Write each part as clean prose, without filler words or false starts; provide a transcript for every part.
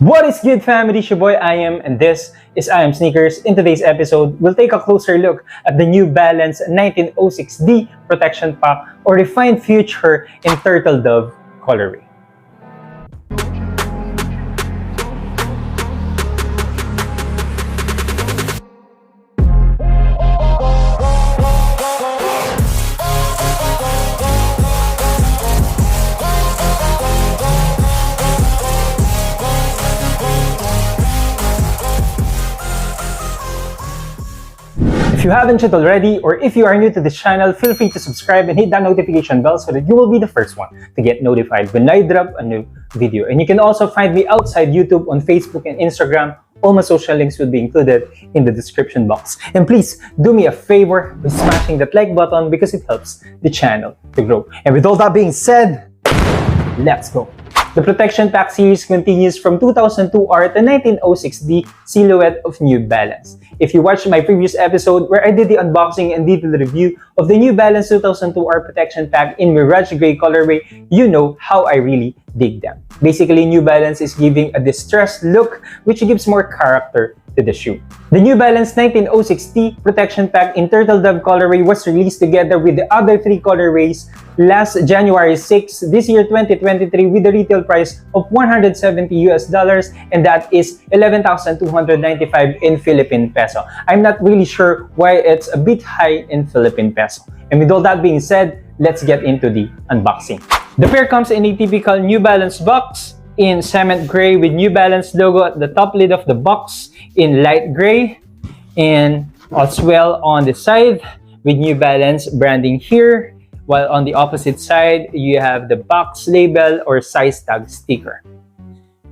What is good, family? It's your boy Ayem, and this is Ayem Sneakers. In today's episode, we'll take a closer look at the New Balance 1906D Protection Pack or Refined Future in Turtle Dove colorway. If you haven't yet already, or if you are new to this channel, feel free to subscribe and hit that notification bell so that you will be the first one to get notified when I drop a new video. And you can also find me outside YouTube on Facebook and Instagram. All my social links will be included in the description box. And please do me a favor by smashing that like button because it helps the channel to grow. And with all that being said, let's go. The Protection Pack series continues from 2002R to 1906D silhouette of New Balance. If you watched my previous episode where I did the unboxing and detailed review of the New Balance 2002R Protection Pack in Mirage Gray colorway, you know how I really dig them. Basically, New Balance is giving a distressed look which gives more character to the shoe. The New Balance 1906D Protection Pack in Turtle Dove colorway was released together with the other three colorways last January 6 this year 2023 with a retail price of $170 and that is 11,295 in Philippine peso. I'm not really sure why it's a bit high in Philippine peso. And with all that being said, let's get into the unboxing. The pair comes in a typical New Balance box in cement gray with New Balance logo at the top lid of the box in light gray, and as well on the side with New Balance branding here, while on the opposite side you have the box label or size tag sticker.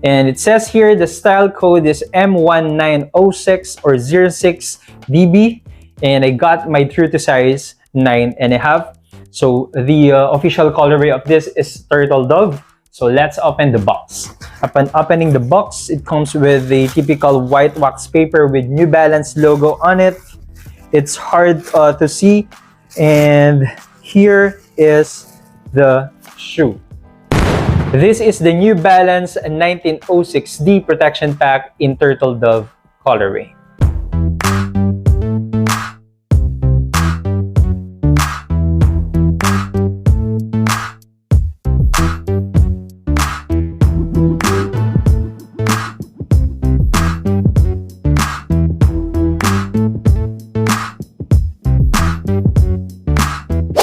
And it says here the style code is M1906 or 06DB, and I got my true to size 9.5. So the official colorway of this is Turtle Dove. So let's open the box. Upon opening the box, it comes with the typical white wax paper with New Balance logo on it. It's hard to see, and here is the shoe. This is the New Balance 1906D Protection Pack in Turtle Dove colorway.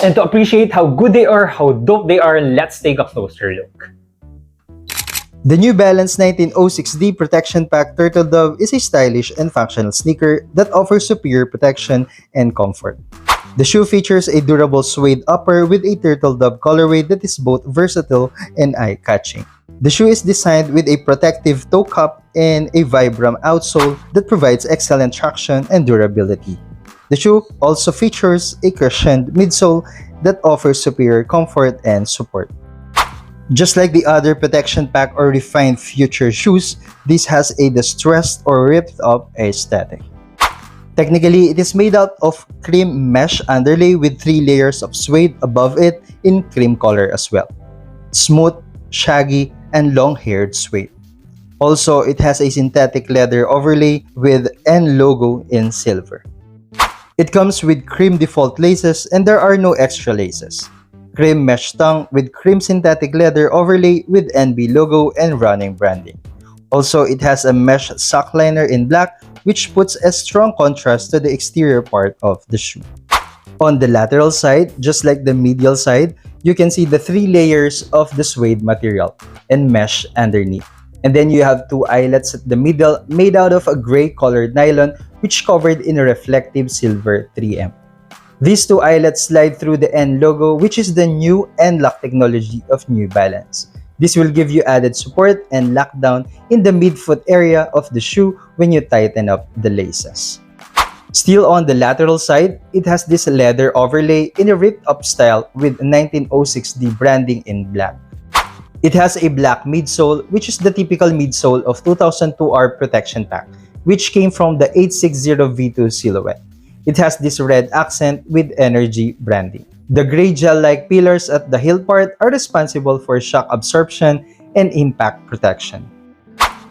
And to appreciate how good they are, how dope they are, let's take a closer look. The New Balance 1906D Protection Pack Turtle Dove is a stylish and functional sneaker that offers superior protection and comfort. The shoe features a durable suede upper with a turtle dove colorway that is both versatile and eye-catching. The shoe is designed with a protective toe cup and a Vibram outsole that provides excellent traction and durability. The shoe also features a cushioned midsole that offers superior comfort and support. Just like the other Protection Pack or Refined Future shoes, this has a distressed or ripped up aesthetic. Technically, it is made out of cream mesh underlay with 3 layers of suede above it in cream color as well. Smooth, shaggy, and long-haired suede. Also, it has a synthetic leather overlay with N logo in silver. It comes with cream default laces and there are no extra laces. Cream mesh tongue with cream synthetic leather overlay with NB logo and running branding. Also, it has a mesh sock liner in black which puts a strong contrast to the exterior part of the shoe. On the lateral side, just like the medial side, you can see the 3 layers of the suede material and mesh underneath. And then you have 2 eyelets at the middle made out of a gray colored nylon which covered in a reflective silver 3M. These 2 eyelets slide through the N logo, which is the new N-lock technology of New Balance. This will give you added support and lockdown in the midfoot area of the shoe when you tighten up the laces. Still on the lateral side, it has this leather overlay in a ripped up style with 1906D branding in black. It has a black midsole, which is the typical midsole of 2002R Protection Pack, which came from the 860V2 silhouette. It has this red accent with energy branding. The gray gel-like pillars at the heel part are responsible for shock absorption and impact protection.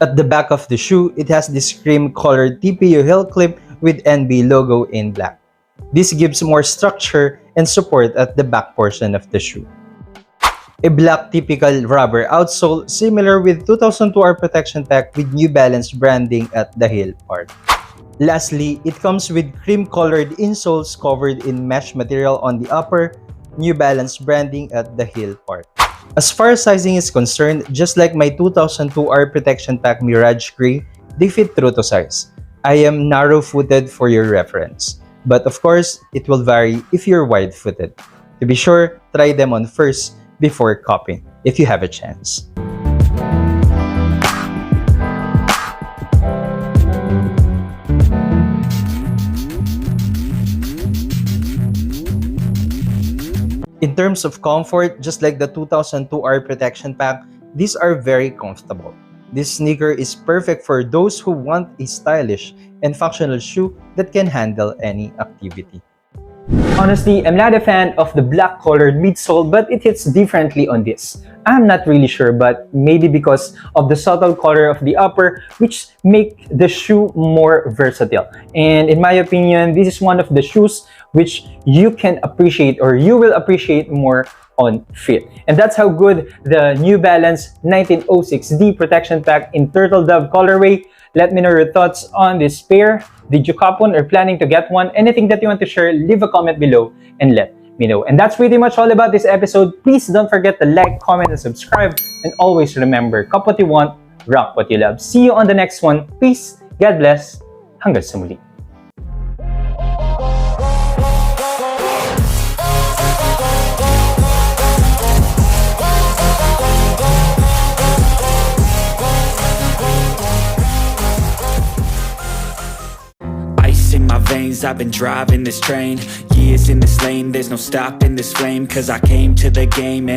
At the back of the shoe, it has this cream-colored TPU heel clip with NB logo in black. This gives more structure and support at the back portion of the shoe. A black typical rubber outsole similar with 2002R protection pack with New Balance branding at the heel part. Lastly, it comes with cream-colored insoles covered in mesh material on the upper, New Balance branding at the heel part. As far as sizing is concerned, just like my 2002R protection pack Mirage Gray, they fit true to size. I am narrow-footed for your reference, but of course, it will vary if you're wide-footed. To be sure, try them on first before copying, if you have a chance. In terms of comfort, just like the 2002R protection pack, these are very comfortable. This sneaker is perfect for those who want a stylish and functional shoe that can handle any activity. Honestly, I'm not a fan of the black colored midsole, but it hits differently on this. I'm not really sure, but maybe because of the subtle color of the upper, which make the shoe more versatile. And in my opinion, this is one of the shoes which you can appreciate or you will appreciate more on fit. And that's how good the New Balance 1906D protection pack in Turtle Dove colorway. Let me know your thoughts on this pair. Did you cop one or planning to get one? Anything that you want to share, leave a comment below and let me know. And that's pretty much all about this episode. Please don't forget to like, comment, and subscribe. And always remember, cop what you want, rock what you love. See you on the next one. Peace, God bless, hanggang sa muli. In my veins, I've been driving this train, years in this lane, there's no stopping this flame, cause I came to the game and